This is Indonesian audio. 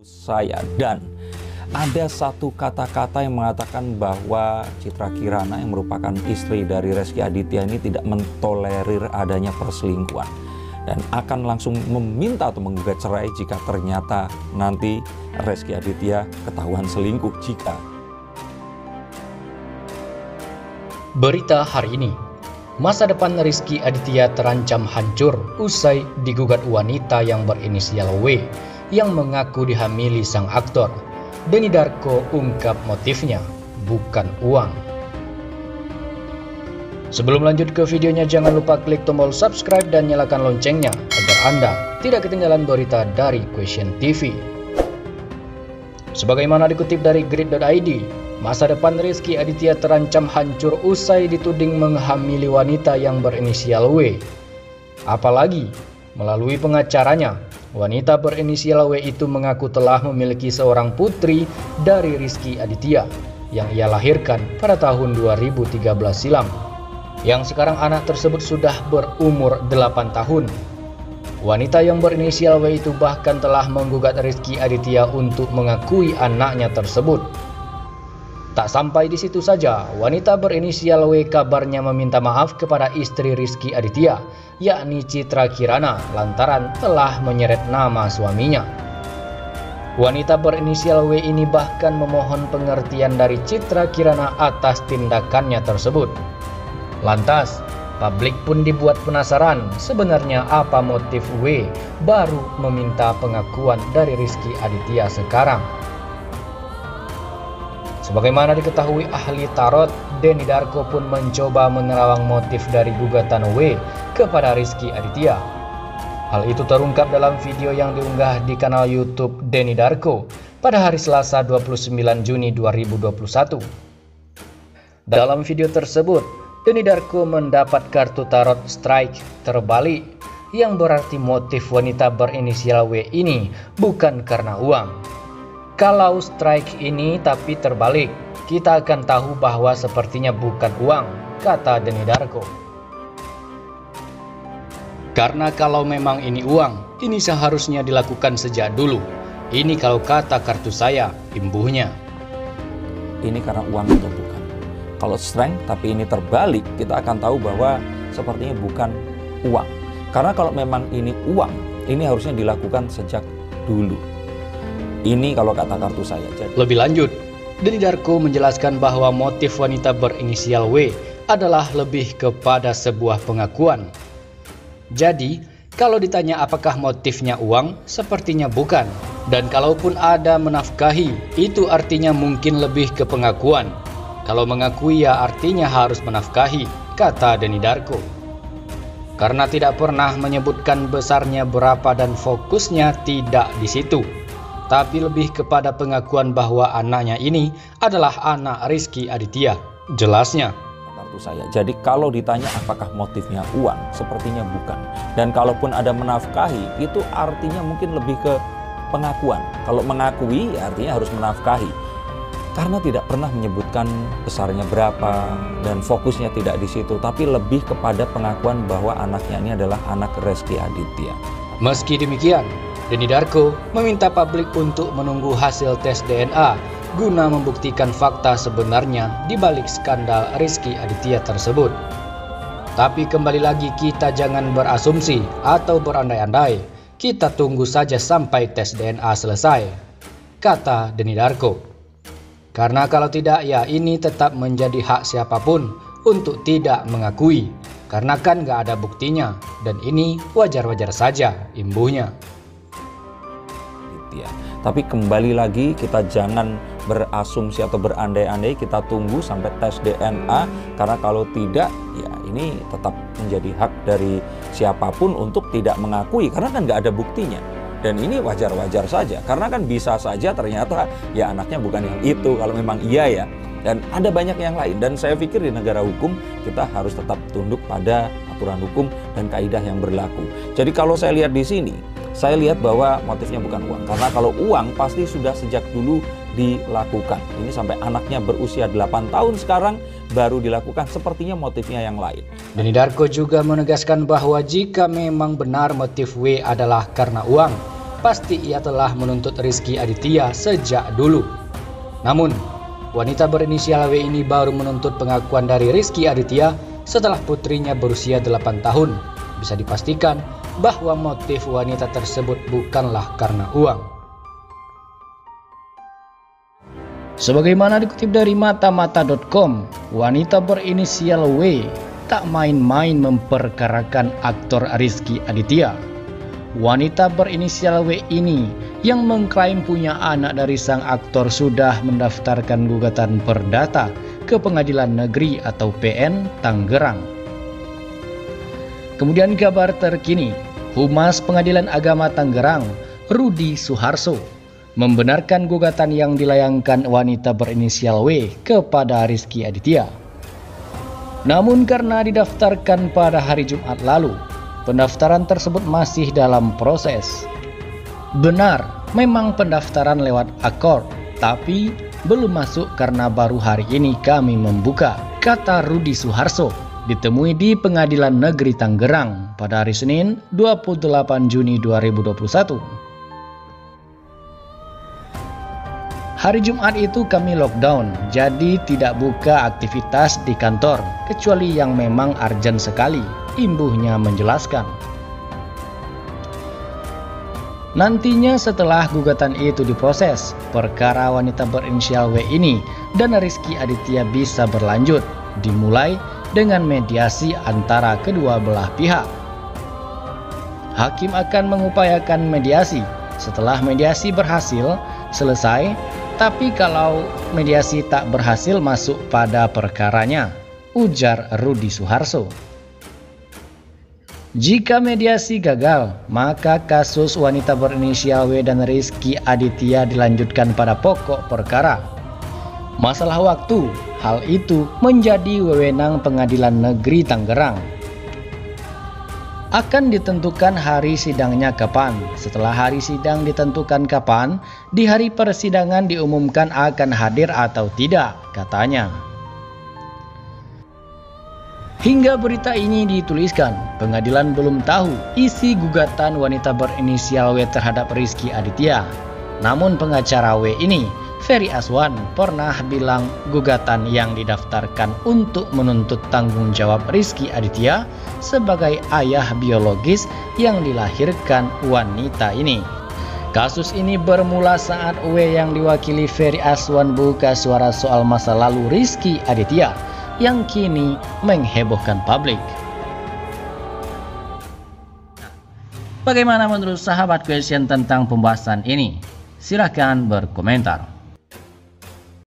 saya. Dan ada satu kata-kata yang mengatakan bahwa Citra Kirana yang merupakan istri dari Rezky Aditya ini tidak mentolerir adanya perselingkuhan dan akan langsung meminta atau menggugat cerai jika ternyata nanti Rezky Aditya ketahuan selingkuh. Berita hari ini, masa depan Rezky Aditya terancam hancur usai digugat wanita yang berinisial W yang mengaku dihamili sang aktor. Denny Darko ungkap motifnya, bukan uang. Sebelum lanjut ke videonya, jangan lupa klik tombol subscribe dan nyalakan loncengnya agar Anda tidak ketinggalan berita dari Question TV. Sebagaimana dikutip dari Grid.id, masa depan Rezky Aditya terancam hancur usai dituding menghamili wanita yang berinisial W. Apalagi, melalui pengacaranya, wanita berinisial W itu mengaku telah memiliki seorang putri dari Rezky Aditya yang ia lahirkan pada tahun 2013 silam. Yang sekarang anak tersebut sudah berumur 8 tahun. Wanita yang berinisial W itu bahkan telah menggugat Rezky Aditya untuk mengakui anaknya tersebut. Tak sampai di situ saja, wanita berinisial W kabarnya meminta maaf kepada istri Rezky Aditya, yakni Citra Kirana, lantaran telah menyeret nama suaminya. Wanita berinisial W ini bahkan memohon pengertian dari Citra Kirana atas tindakannya tersebut. Lantas, publik pun dibuat penasaran sebenarnya apa motif W baru meminta pengakuan dari Rezky Aditya sekarang. Sebagaimana diketahui ahli tarot, Denny Darko pun mencoba menerawang motif dari gugatan W kepada Rezky Aditya. Hal itu terungkap dalam video yang diunggah di kanal YouTube Denny Darko pada hari Selasa 29 Juni 2021. Dalam video tersebut, Denny Darko mendapat kartu tarot strike terbalik yang berarti motif wanita berinisial W ini bukan karena uang. Kalau strike ini tapi terbalik, kita akan tahu bahwa sepertinya bukan uang, kata Denny Darko. Karena kalau memang ini uang, ini seharusnya dilakukan sejak dulu. Ini kalau kata kartu saya, imbuhnya. Ini karena uang atau bukan? Kalau strength tapi ini terbalik, kita akan tahu bahwa sepertinya bukan uang. Karena kalau memang ini uang, ini harusnya dilakukan sejak dulu. Ini kalau kata kartu saya. Lebih lanjut, Denny Darko menjelaskan bahwa motif wanita berinisial W adalah lebih kepada sebuah pengakuan. Jadi, kalau ditanya apakah motifnya uang, sepertinya bukan. Dan kalaupun ada menafkahi, itu artinya mungkin lebih ke pengakuan. Kalau mengakui ya artinya harus menafkahi, kata Denny Darko. Karena tidak pernah menyebutkan besarnya berapa dan fokusnya tidak di situ, tapi lebih kepada pengakuan bahwa anaknya ini adalah anak Rezky Aditya. Jelasnya, kartu saya. Jadi kalau ditanya apakah motifnya uang, sepertinya bukan. Dan kalaupun ada menafkahi, itu artinya mungkin lebih ke pengakuan. Kalau mengakui ya artinya harus menafkahi. Karena tidak pernah menyebutkan besarnya berapa dan fokusnya tidak di situ, tapi lebih kepada pengakuan bahwa anaknya ini adalah anak Rezky Aditya. Meski demikian, Denny Darko meminta publik untuk menunggu hasil tes DNA guna membuktikan fakta sebenarnya di balik skandal Rezky Aditya tersebut. Tapi kembali lagi, kita jangan berasumsi atau berandai-andai. Kita tunggu saja sampai tes DNA selesai, kata Denny Darko. Karena kalau tidak, ya ini tetap menjadi hak siapapun untuk tidak mengakui. Karena kan nggak ada buktinya, dan ini wajar-wajar saja, imbuhnya. Tapi kembali lagi, kita jangan berasumsi atau berandai-andai, kita tunggu sampai tes DNA. Karena kalau tidak, ya ini tetap menjadi hak dari siapapun untuk tidak mengakui. Karena kan nggak ada buktinya. Dan ini wajar-wajar saja, karena kan bisa saja ternyata ya anaknya bukan yang itu, kalau memang iya ya. Dan ada banyak yang lain, dan saya pikir di negara hukum kita harus tetap tunduk pada aturan hukum dan kaidah yang berlaku. Jadi kalau saya lihat di sini, saya lihat bahwa motifnya bukan uang. Karena kalau uang pasti sudah sejak dulu dilakukan. Ini sampai anaknya berusia 8 tahun sekarang baru dilakukan, sepertinya motifnya yang lain. Denny Darko juga menegaskan bahwa jika memang benar motif W adalah karena uang, pasti ia telah menuntut Rizky Aditya sejak dulu. Namun, wanita berinisial W ini baru menuntut pengakuan dari Rizky Aditya setelah putrinya berusia 8 tahun. Bisa dipastikan bahwa motif wanita tersebut bukanlah karena uang. Sebagaimana dikutip dari matamata.com, wanita berinisial W tak main-main memperkarakan aktor Rizky Aditya. Wanita berinisial W ini yang mengklaim punya anak dari sang aktor sudah mendaftarkan gugatan perdata ke Pengadilan Negeri atau PN Tangerang. Kemudian kabar terkini, Humas Pengadilan Agama Tangerang, Rudi Suharso, membenarkan gugatan yang dilayangkan wanita berinisial W kepada Rizky Aditya. Namun karena didaftarkan pada hari Jumat lalu, pendaftaran tersebut masih dalam proses. Benar, memang pendaftaran lewat akord, tapi belum masuk karena baru hari ini kami membuka, kata Rudi Suharso, ditemui di Pengadilan Negeri Tangerang pada hari Senin 28 Juni 2021. Hari Jumat itu kami lockdown, jadi tidak buka aktivitas di kantor, kecuali yang memang urgent sekali, imbuhnya menjelaskan. Nantinya setelah gugatan itu diproses, perkara wanita berinisial W ini dan Rizky Aditya bisa berlanjut, dimulai dengan mediasi antara kedua belah pihak. Hakim akan mengupayakan mediasi. Setelah mediasi berhasil, selesai. Tapi kalau mediasi tak berhasil masuk pada perkaranya, ujar Rudi Suharso. Jika mediasi gagal, maka kasus wanita berinisial W dan Rizky Aditya dilanjutkan pada pokok perkara. Masalah waktu, hal itu menjadi wewenang Pengadilan Negeri Tangerang. Akan ditentukan hari sidangnya kapan. Setelah hari sidang ditentukan kapan, di hari persidangan diumumkan akan hadir atau tidak, katanya. Hingga berita ini dituliskan, pengadilan belum tahu isi gugatan wanita berinisial W terhadap Rizky Aditya. Namun pengacara W ini, Ferry Aswan, pernah bilang gugatan yang didaftarkan untuk menuntut tanggung jawab Rizky Aditya sebagai ayah biologis yang dilahirkan wanita ini. Kasus ini bermula saat W yang diwakili Ferry Aswan buka suara soal masa lalu Rizky Aditya yang kini menghebohkan publik. Bagaimana menurut sahabat Question tentang pembahasan ini? Silahkan berkomentar.